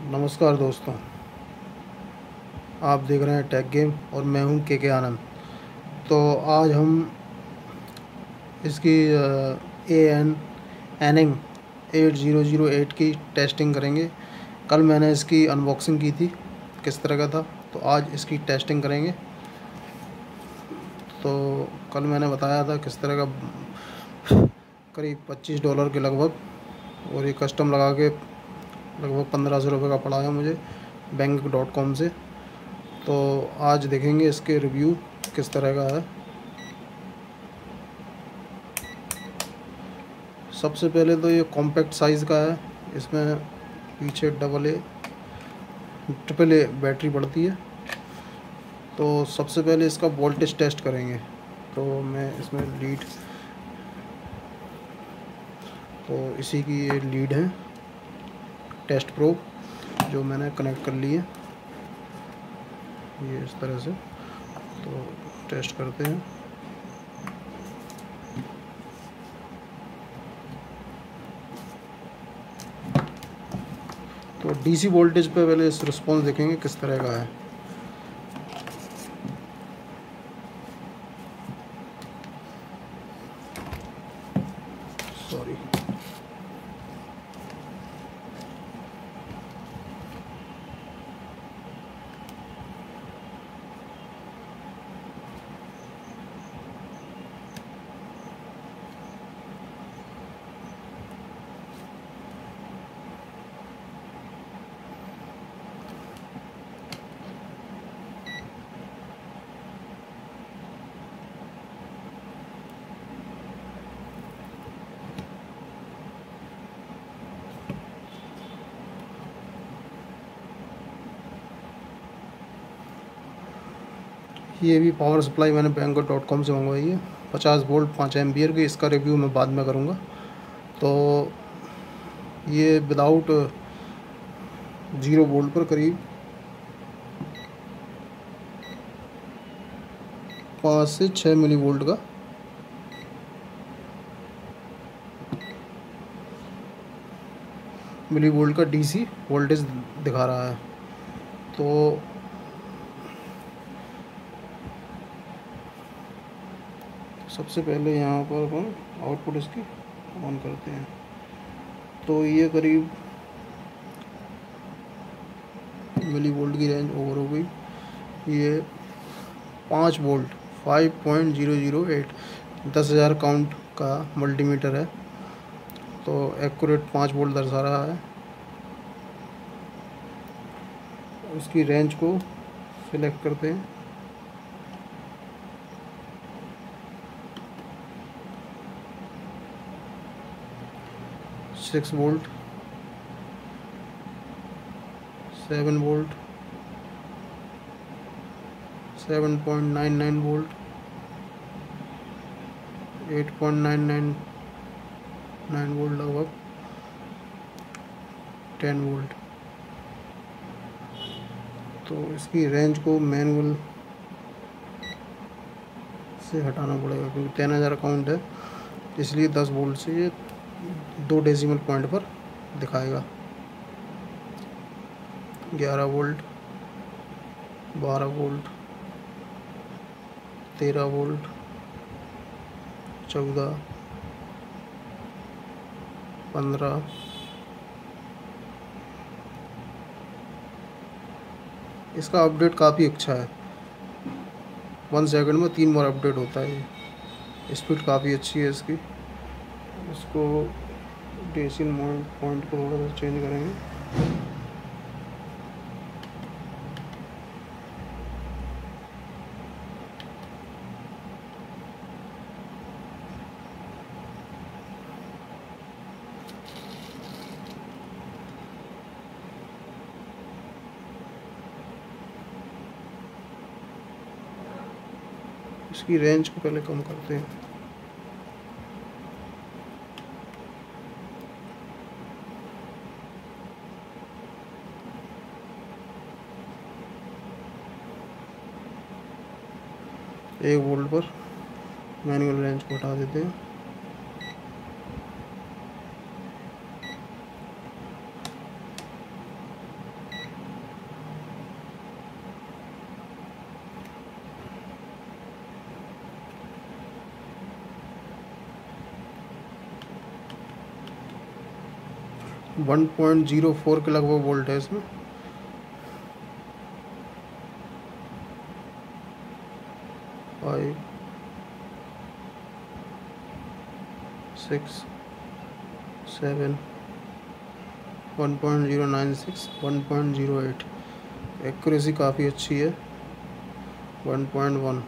नमस्कार दोस्तों, आप देख रहे हैं टेक गेम और मैं हूं के आनंद। तो आज हम इसकी ए एन एनिंग 8008 की टेस्टिंग करेंगे। कल मैंने इसकी अनबॉक्सिंग की थी, किस तरह का था, तो आज इसकी टेस्टिंग करेंगे। तो कल मैंने बताया था किस तरह का, करीब $25 के लगभग, और ये कस्टम लगा के लगभग 1500 रुपये का पड़ा है मुझे बैंक.com से। तो आज देखेंगे इसके रिव्यू किस तरह का है। सबसे पहले तो ये कॉम्पैक्ट साइज़ का है, इसमें पीछे ट्रिपल ए बैटरी पड़ती है। तो सबसे पहले इसका वोल्टेज टेस्ट करेंगे। तो मैं इसमें लीड, तो इसी की ये लीड है टेस्ट प्रोब, जो मैंने कनेक्ट कर ली है ये इस तरह से। तो टेस्ट करते हैं। तो डीसी वोल्टेज पे पहले इस रिस्पॉन्स देखेंगे किस तरह का है। सॉरी, ये भी पावर सप्लाई मैंने बैंक.com से मंगवाई है, 50 वोल्ट 5 एम्पियर की। इसका रिव्यू मैं बाद में करूँगा। तो ये विदाउट 0 वोल्ट पर करीब 5 से 6 मिली वोल्ट का डीसी वोल्टेज दिखा रहा है। तो सबसे पहले यहाँ पर अपन आउटपुट इसकी ऑन करते हैं। तो ये करीब मिली वोल्ट की रेंज ओवर हो गई। ये 5 वोल्ट 5.008 10,000 काउंट का मल्टीमीटर है। तो एक्यूरेट 5 वोल्ट दर्शा रहा है। इसकी रेंज को सिलेक्ट करते हैं। Six volt, 7 volt, 7.99 volt, 8.999 volt, लगभग 10 वोल्ट। तो इसकी रेंज को मैनुअल से हटाना पड़ेगा, क्योंकि 10,000 काउंट है, इसलिए 10 वोल्ट से ये 2 डेसिमल पॉइंट पर दिखाएगा। 11 वोल्ट, 12 वोल्ट, 13 वोल्ट, 14, 15, इसका अपडेट काफ़ी अच्छा है। 1 सेकंड में 3 बार अपडेट होता है। ये स्पीड काफ़ी अच्छी है इसकी। इसको डेसिमल पॉइंट को थोड़ा सा चेंज करेंगे। इसकी रेंज को पहले कम करते हैं। एक वोल्ट पर मैनुअल रेंज को हटा देते हैं। 1.04 के लगभग वोल्ट है इसमें। फाइव 6 7 1.096 1.08। एक्यूरेसी काफ़ी अच्छी है। 1.10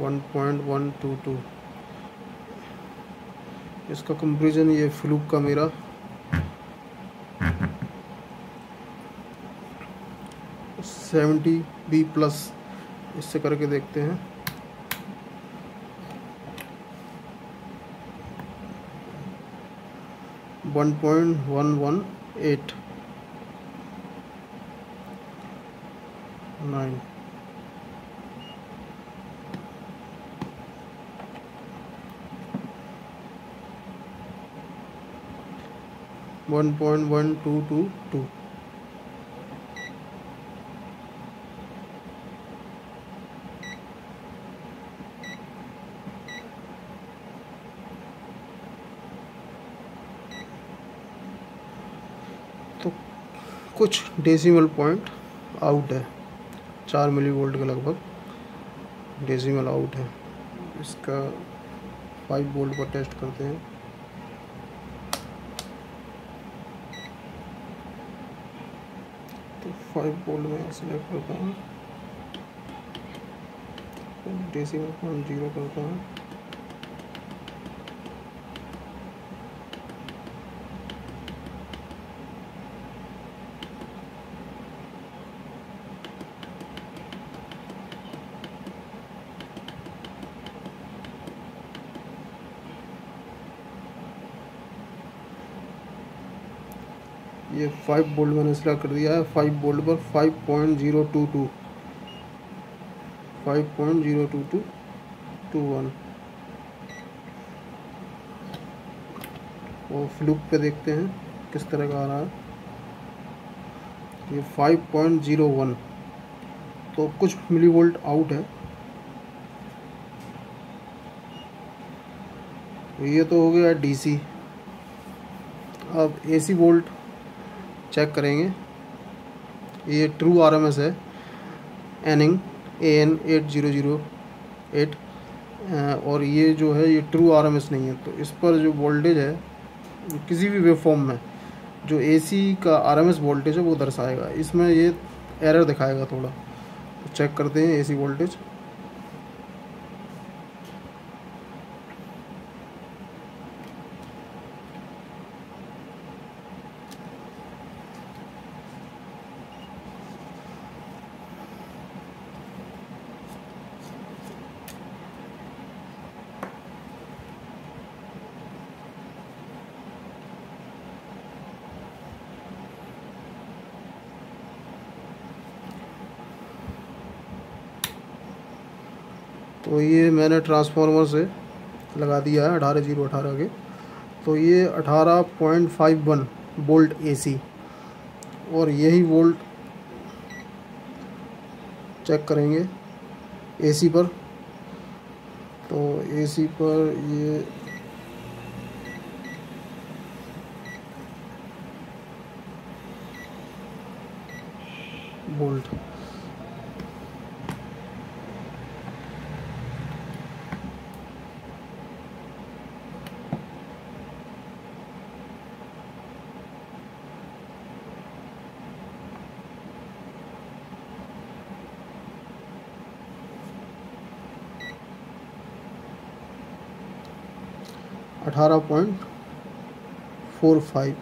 1.122। इसका कंपेरिजन ये फ्लूक का मेरा 70B+, इससे करके देखते हैं। One point 118 9 1.1222। तो कुछ डेसिमल पॉइंट आउट है, 4 मिलीवोल्ट के लगभग डेसिमल आउट है। इसका 5 वोल्ट पर टेस्ट करते हैं। तो 5 वोल्ट में सिलेक्ट करता हूँ, डेसिमल पॉइंट 0 करता हूँ। ये 5 वोल्ट मैंने सिलेक्ट कर दिया है। 5 वोल्ट पर 5.022 5.02221। और फ्लूक पे देखते हैं किस तरह का आ रहा है। ये 5.01, तो कुछ मिलीवोल्ट आउट है। ये तो हो गया डीसी। अब एसी वोल्ट चेक करेंगे। ये ट्रू आरएमएस है, एनिंग AN 8008। और ये जो है ये ट्रू आरएमएस नहीं है। तो इस पर जो वोल्टेज है किसी भी वेवफॉर्म में जो एसी का आरएमएस वोल्टेज है वो दर्शाएगा। इसमें ये एरर दिखाएगा थोड़ा। तो चेक करते हैं एसी वोल्टेज। तो ये मैंने ट्रांसफार्मर से लगा दिया है 18018 के। तो ये 18.51 वोल्ट एसी, और यही वोल्ट चेक करेंगे एसी पर। तो एसी पर ये वोल्ट 18.45।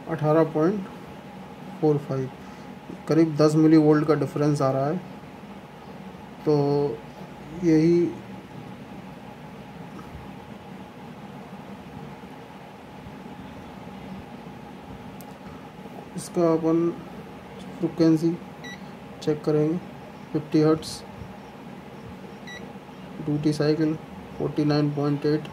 अठारह पॉइंट 45, करीब 10 मिली वोल्ट का डिफरेंस आ रहा है। तो यही इसका अपन फ्रिक्वेंसी चेक करेंगे। 50 hertz duty cycle 49.8।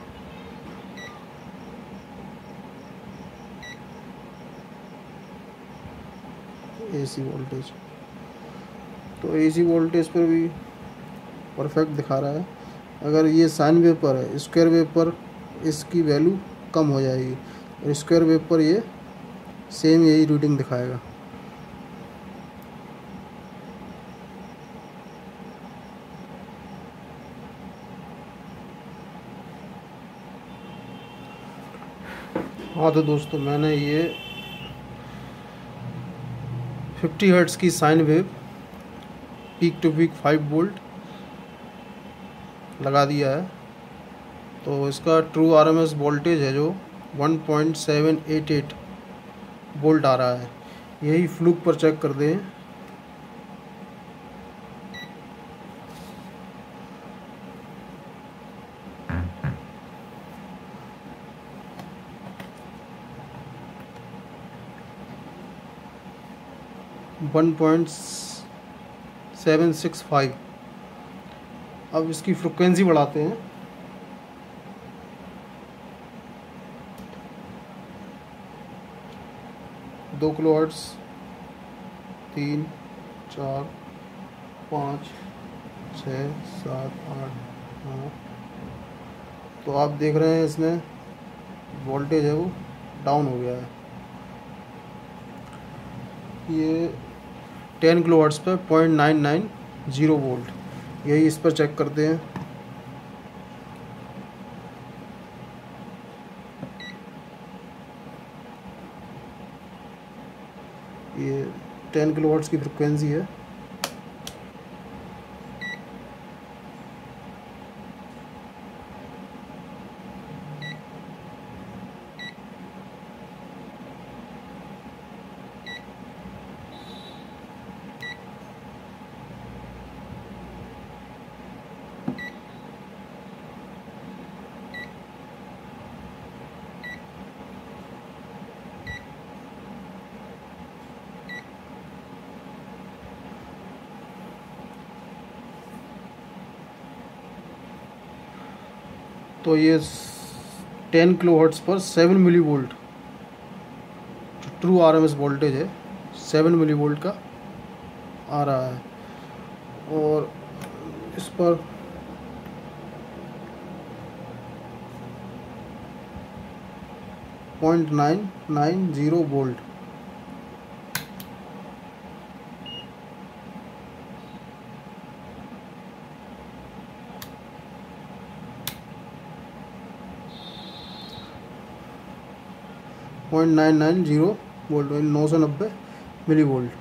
AC voltage, तो AC वोल्टेज पर भी परफेक्ट दिखा रहा है। अगर ये साइन वेव पर है, स्क्वायर वेव पर इसकी वैल्यू कम हो जाएगी, और स्क्वायर वेव पर ये सेम यही रीडिंग दिखाएगा। हाँ तो दोस्तों, मैंने ये 50 हर्ट्ज़ की sine wave peak to peak 5 volt लगा दिया है। तो इसका ट्रू आरएमएस वोल्टेज है जो 1.788 वोल्ट आ रहा है। यही फ्लूक पर चेक कर दें। वन 1.765। अब इसकी फ्रिक्वेंसी बढ़ाते हैं। दो किलोहर्ट्ज़, 3, 4, 5, 6, 7, 8, 9। तो आप देख रहे हैं इसमें वोल्टेज है वो डाउन हो गया है। ये 10 किलोहर्ट्ज़ पे 0.990 वोल्ट, यही इस पर चेक करते हैं। ये 10 किलोहर्ट्ज़ की फ्रिक्वेंसी है। तो ये 10 किलोहर्ट्ज़ पर 7 मिली वोल्ट जो ट्रू आरएमएस वोल्टेज है 7 मिली वोल्ट का आ रहा है। और इस पर .990 वोल्ट। .990 volt, 990 milli volt.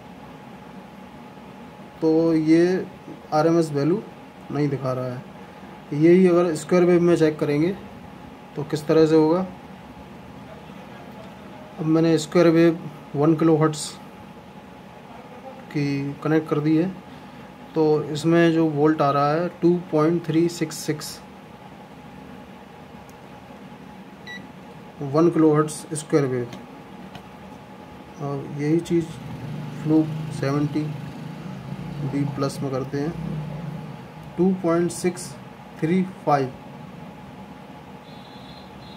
तो ये आरएमएस वैल्यू नहीं दिखा रहा है। यही अगर स्क्वायर वेव में चेक करेंगे तो किस तरह से होगा। अब मैंने स्क्वायर वेव 1 किलोहर्ट्ज़ की कनेक्ट कर दी है। तो इसमें जो वोल्ट आ रहा है 2.366 1 किलोहर्ट्ज़ स्क्वायर वेव। और यही चीज़ फ्लूक 70 B प्लस में करते हैं 2.635।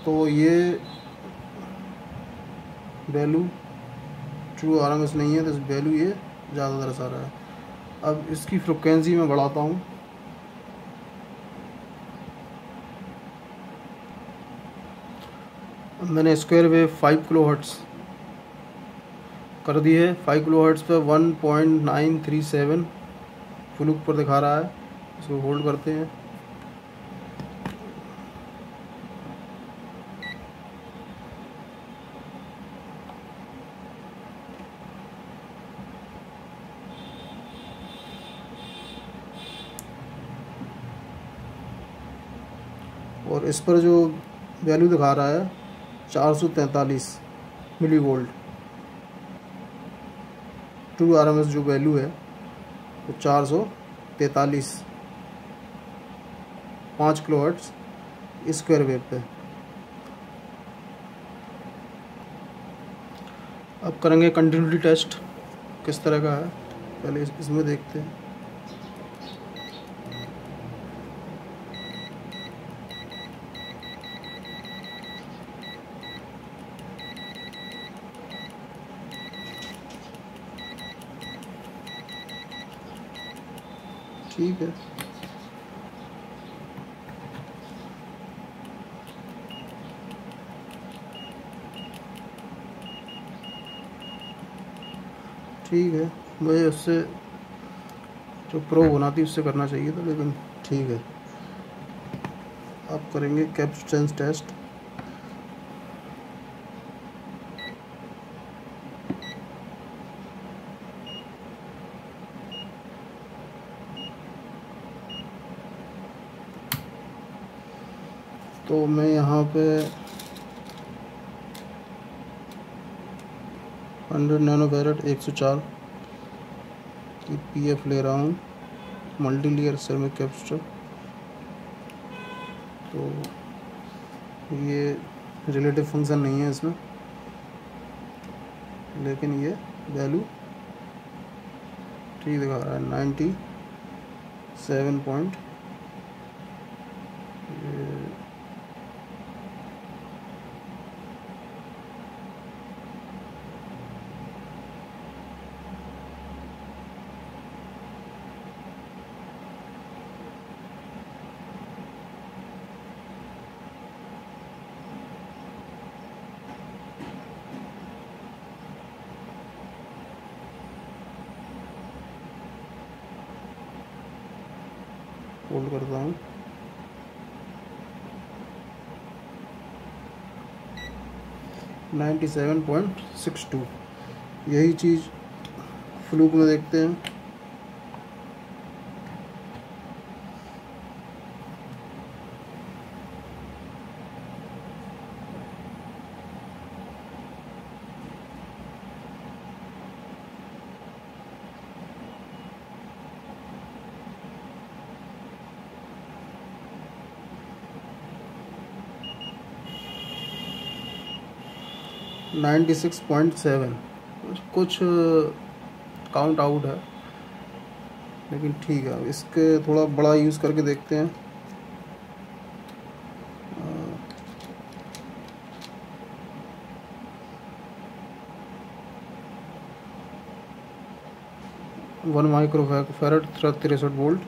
तो ये वैल्यू ट्रू आरएमएस नहीं है, तो वैल्यू ये ज़्यादा दर्शा रहा है। अब इसकी फ्रिक्वेंसी में बढ़ाता हूँ। मैंने स्क्वायर वेव 5 किलोहर्ट्ज़ कर दी है। 5 किलोहर्ट्ज़ पे 1.937 फ्लूक पर दिखा रहा है। इसको होल्ड करते हैं। और इस पर जो वैल्यू दिखा रहा है 443 मिली वोल्ट ट्रू आरएमएस जो वैल्यू है वो 443 5 किलोहर्ट्ज़ स्क्वायर वेव पे। अब करेंगे कंटिन्यूटी टेस्ट किस तरह का है, पहले इसमें देखते हैं। ठीक है। ठीक है, मुझे उससे जो प्रो होना थी उससे करना चाहिए था, लेकिन ठीक है। अब करेंगे कैपेसिटेंस टेस्ट। तो मैं यहाँ पे 100 नैनोफैरड 104 की पीएफ ले रहा हूँ, मल्टी लेयर सिरेमिक कैपेसिटर। तो ये रिलेटिव फंक्शन नहीं है इसमें, लेकिन ये वैल्यू ठीक दिखा रहा है 97 पॉइंट। होल्ड करता हूँ। $97.62। यही चीज़ फ्लूक में देखते हैं। $96.7 कुछ काउंट आउट है, लेकिन ठीक है। इसके थोड़ा बड़ा यूज़ करके देखते हैं। One microfarad 63 volt.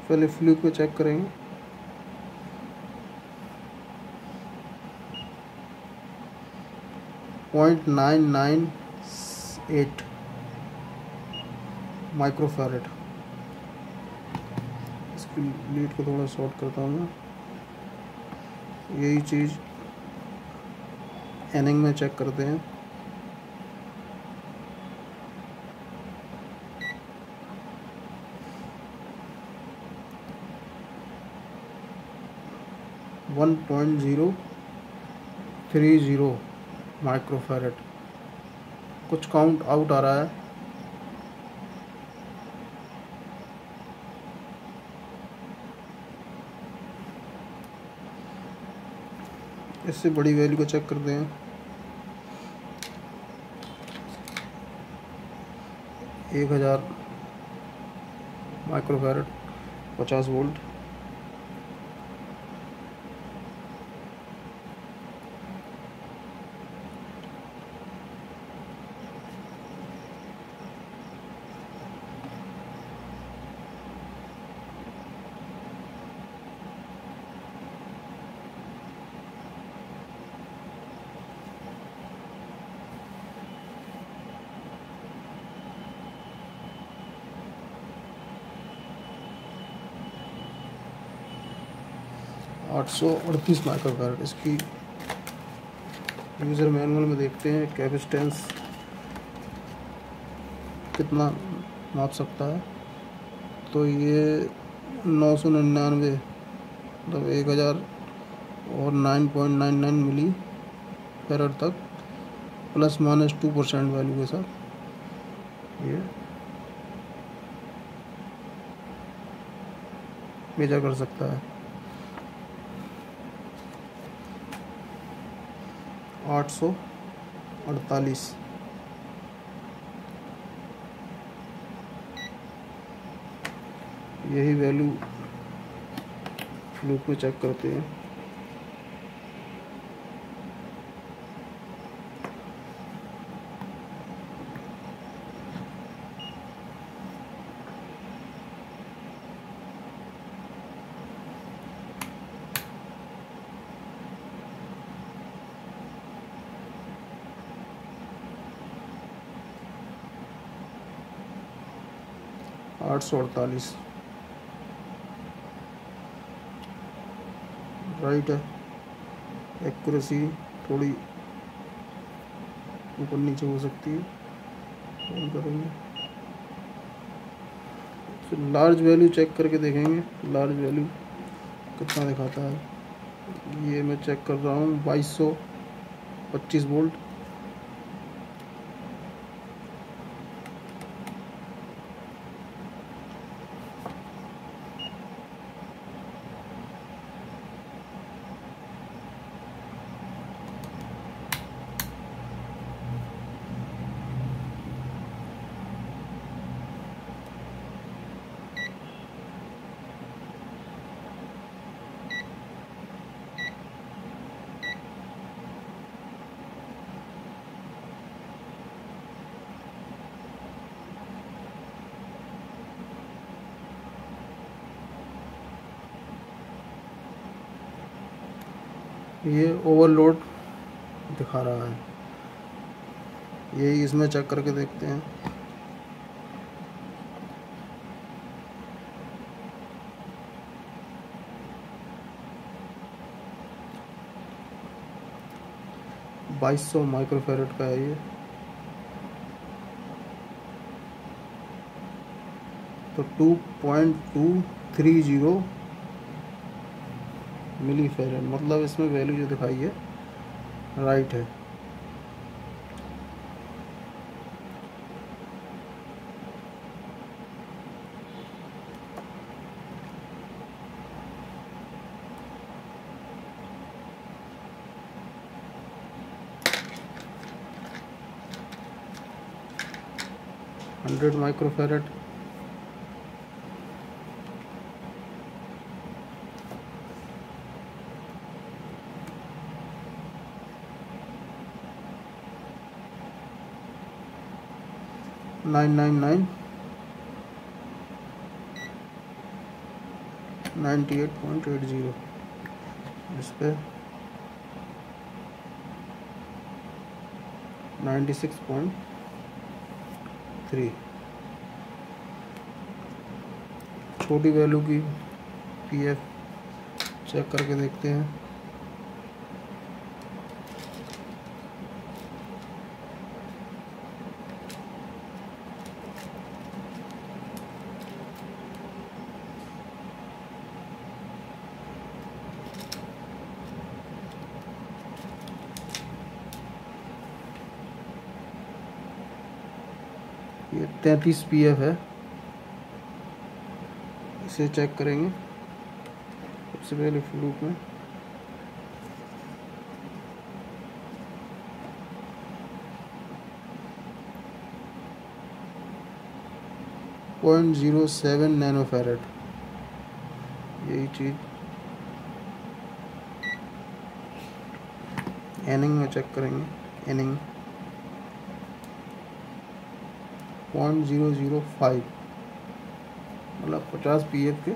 पहले फ्लूक पे चेक करेंगे। .998 माइक्रोफैरड। इसकी लीड को थोड़ा शॉर्ट करता हूँ मैं। यही चीज़ एनिंग में चेक करते हैं। .030 माइक्रोफैरड। कुछ काउंट आउट आ रहा है। इससे बड़ी वैल्यू को चेक करते हैं। 1000 माइक्रोफैरड 50 वोल्ट। $838 माइक्रोफैरड। इसकी यूज़र मैनुअल में देखते हैं कैपेसिटेंस कितना माप सकता है। तो ये 999 मतलब 1000 और 9.99 मिली फैरड तक ±2% वैल्यू के साथ ये मेजर कर सकता है। 848 यही वैल्यू फ्लूक में चेक करते हैं। 848 राइट है। एक्यूरेसी थोड़ी ऊपर नीचे हो सकती है, ऑन करेंगे। फिर लार्ज वैल्यू चेक करके देखेंगे, लार्ज वैल्यू कितना दिखाता है। ये मैं चेक कर रहा हूँ 2225 वोल्ट। ये ओवरलोड दिखा रहा है, यही इसमें चेक करके देखते हैं। बाईस सौ माइक्रोफैरड का है ये। तो 2.230 मिली फैरड, मतलब इसमें वैल्यू जो दिखाई है राइट है। Hundred microfarad, nine nine nine 98.80 इस पे 96.3। छोटी वैल्यू की पीएफ चेक करके देखते हैं। ये 33 पीएफ है, इसे चेक करेंगे सबसे पहले फ्लूक में। पॉइंट 07 नैनोफैरड, यही चीज़ एनिंग में चेक करेंगे। एनिंग 0.005, मतलब 50 पीएफ के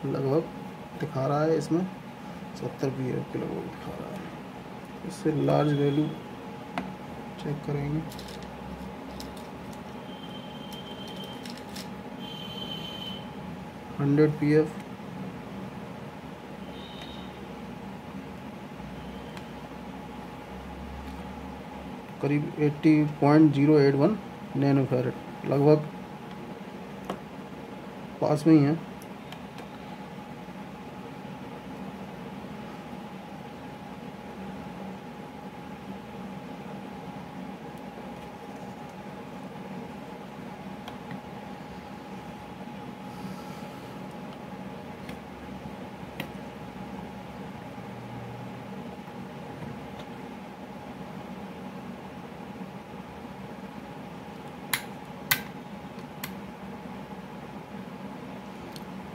लगभग दिखा रहा है, इसमें 70 पीएफ के लगभग दिखा रहा है। इससे लार्ज वैल्यू चेक करेंगे। हंड्रेड पीएफ, करीब 80.081 नैनोफैरड, लगभग पास में ही है।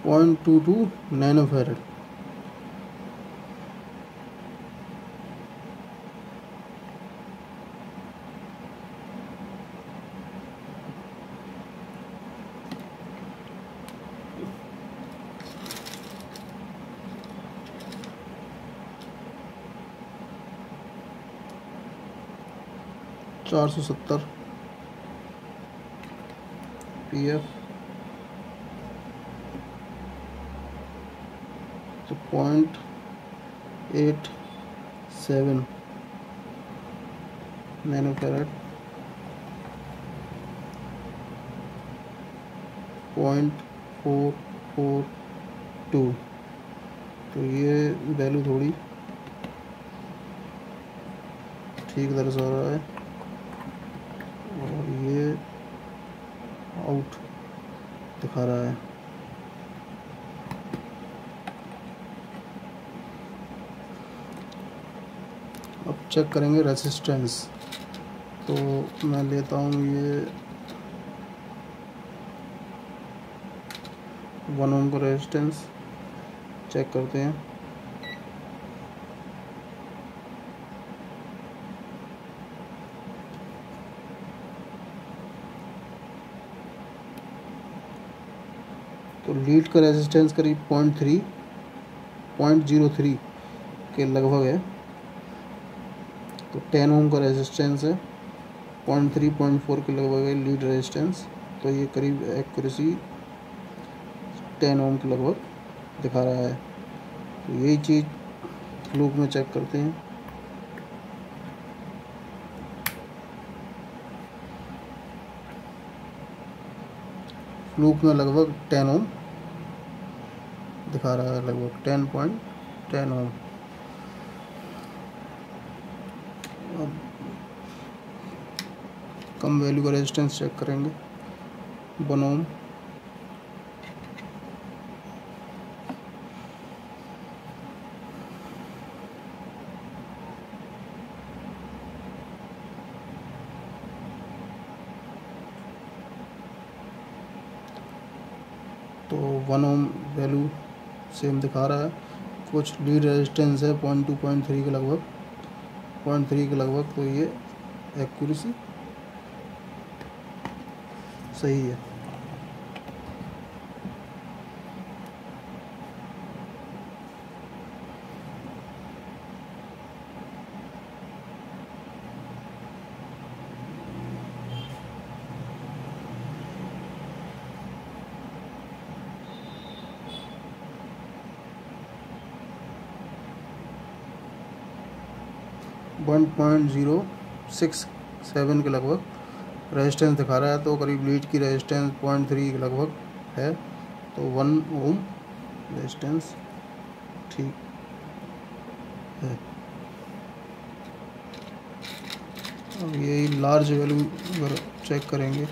पॉइंट 22 नैनोफैरड, चार सौ 70 पीएफ। तो 0.87 नैनो फैराड, 0.442। तो ये वैल्यू थोड़ी ठीक दर्शा रहा है और ये आउट दिखा रहा है। अब चेक करेंगे रेजिस्टेंस। तो मैं लेता हूँ ये 1 ओम का रेजिस्टेंस, चेक करते हैं। तो लीड का रेजिस्टेंस करीब 0.03 के लगभग है। तो 10 ओम का रेजिस्टेंस है, 0.3-0.4 के लगभग है लीड रेजिस्टेंस। तो ये करीब एक्यूरेसी 10 ओम के लगभग दिखा रहा है। तो यही चीज़ लूप में चेक करते हैं। लूप में लगभग 10 ओम दिखा रहा है, लगभग 10.10 ओम। अब कम वैल्यू का रेजिस्टेंस चेक करेंगे, 1 ओम। तो 1 ओम वैल्यू सेम दिखा रहा है। कुछ लीड रेजिस्टेंस है 0.2-0.3 के लगभग, 0.3 के लगभग। तो ये एक्यूरेसी सही है। वन 0.067 के लगभग रेजिस्टेंस दिखा रहा है। तो करीब लीड की रेजिस्टेंस 0.3 के लगभग है। तो 1 ओम रेजिस्टेंस ठीक है। अब यही लार्ज वैल्यू अगर चेक करेंगे,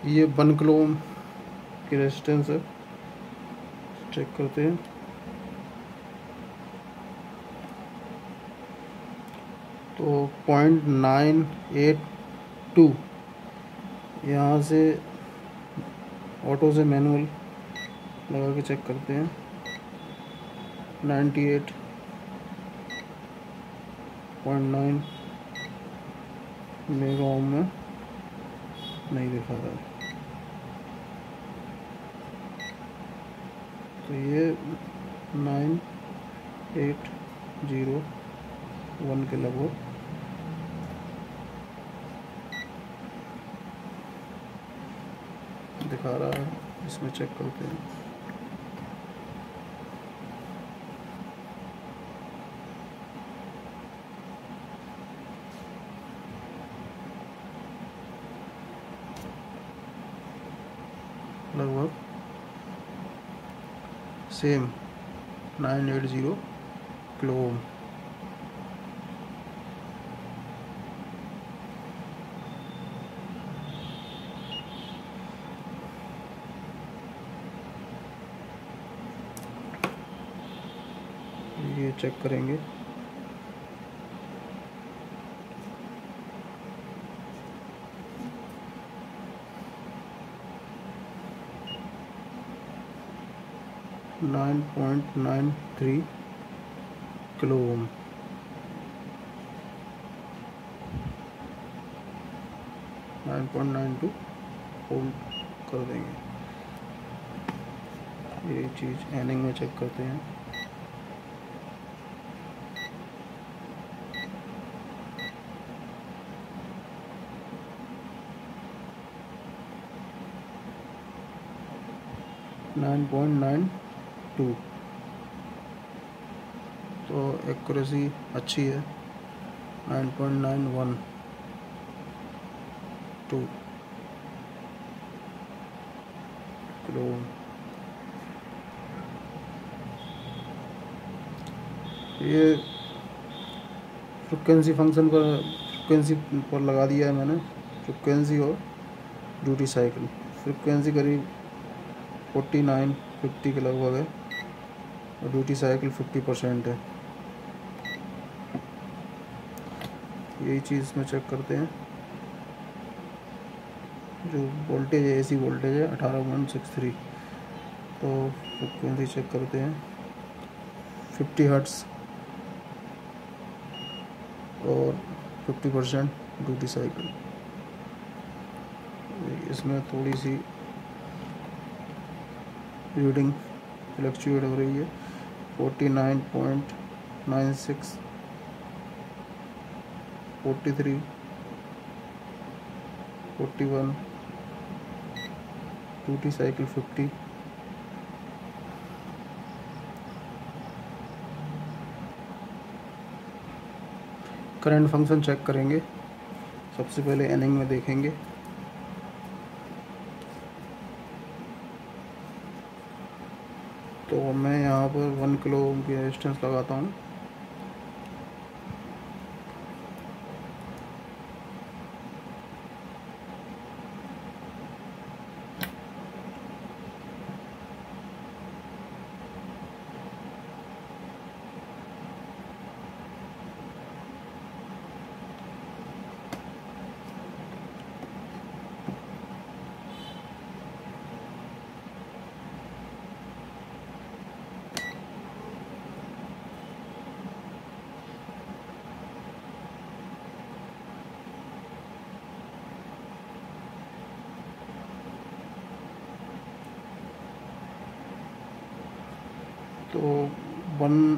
ये 1 किलो ओम की रेजिस्टेंस है, चेक करते हैं। तो 0.982 यहाँ से ऑटो से मैनुअल लगा के चेक करते हैं। 98.9 मेगा ओम में नहीं दिखा रहा है। तो ये 9801 के लगभग दिखा रहा है। इसमें चेक करते हैं। लगभग सेम 980 किलो ओम। ये चेक करेंगे। $9.93 किलो ओम। $9.92 ओम कर देंगे। ये चीज़ एनिंग में चेक करते हैं। 9.92। तो एक्यूरेसी अच्छी है, 9.912 किलो। ये फ्रिक्वेंसी फंक्शन पर, फ्रिक्वेंसी पर लगा दिया है मैंने, फ्रिक्वेंसी और ड्यूटी साइकिल। फ्रिक्वेंसी करीब 49-50 के लगभग है और ड्यूटी साइकिल 50% है। यही चीज़ में चेक करते हैं। जो वोल्टेज है, एसी वोल्टेज है 18.63। तो फ्रिक्वेंसी चेक करते हैं, 50 हर्ट्ज़ और 50% ड्यूटी साइकिल। इसमें थोड़ी सी रीडिंग फ्लक्चुएट हो रही है, 49.96, 43, 41, duty cycle 50। Current function check करेंगे। सबसे पहले एनिंग में देखेंगे। तो मैं यहाँ पर 1 किलो ओम की रेजिस्टेंस लगाता हूँ। तो 1